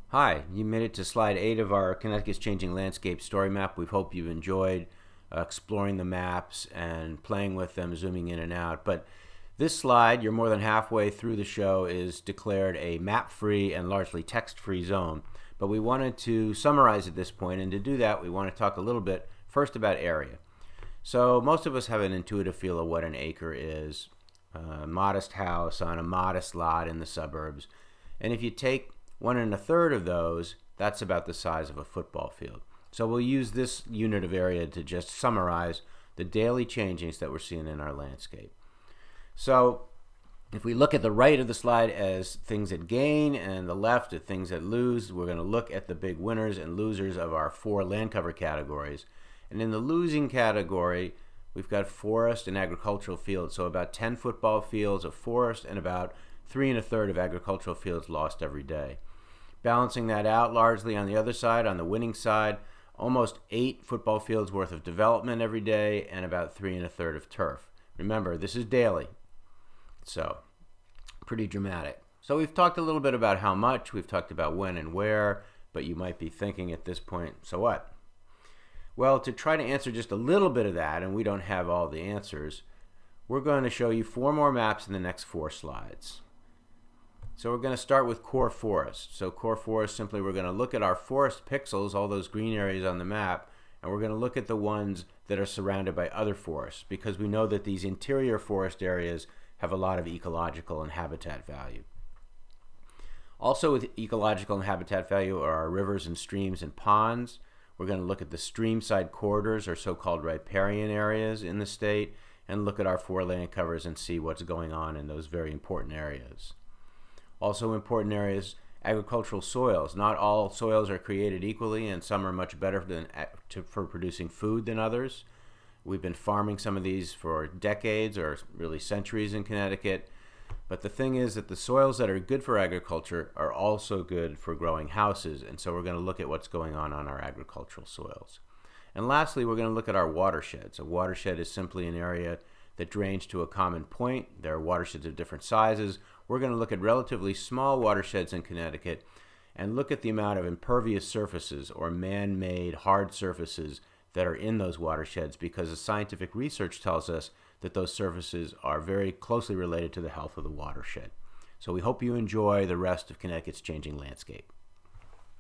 Hi, you made it to slide 8 of our Connecticut's Changing Landscape story map. We hope you've enjoyed exploring the maps and playing with them, zooming in and out. But this slide, you're more than halfway through the show, is declared a map-free and largely text-free zone. But we wanted to summarize at this point, and to do that, we want to talk a little bit first about area. So most of us have an intuitive feel of what an acre is, a modest house on a modest lot in the suburbs. And if you take 1 1/3 of those, that's about the size of a football field. So we'll use this unit of area to just summarize the daily changings that we're seeing in our landscape. So if we look at the right of the slide as things that gain and the left at things that lose, we're going to look at the big winners and losers of our 4 land cover categories. And in the losing category, we've got forest and agricultural fields. So about 10 football fields of forest and about 3 1/3 of agricultural fields lost every day. Balancing that out largely on the other side, on the winning side, almost 8 football fields worth of development every day and about 3 1/3 of turf. Remember, this is daily, so pretty dramatic. So we've talked a little bit about how much, we've talked about when and where, but you might be thinking at this point, so what? Well, to try to answer just a little bit of that, and we don't have all the answers, we're going to show you 4 more maps in the next 4 slides. So we're going to start with core forest. So core forest, simply we're going to look at our forest pixels, all those green areas on the map, and we're going to look at the ones that are surrounded by other forests, because we know that these interior forest areas have a lot of ecological and habitat value. Also with ecological and habitat value are our rivers and streams and ponds. We're going to look at the streamside corridors, or so-called riparian areas in the state, and look at our 4 land covers and see what's going on in those very important areas. Also important areas, agricultural soils. Not all soils are created equally, and some are much better for producing food than others. We've been farming some of these for decades, or really centuries in Connecticut. But the thing is that the soils that are good for agriculture are also good for growing houses, and so we're going to look at what's going on our agricultural soils. And lastly, we're going to look at our watersheds. A watershed is simply an area that drains to a common point. There are watersheds of different sizes. We're going to look at relatively small watersheds in Connecticut and look at the amount of impervious surfaces, or man-made hard surfaces, that are in those watersheds, because the scientific research tells us that those surfaces are very closely related to the health of the watershed. So we hope you enjoy the rest of Connecticut's Changing Landscape.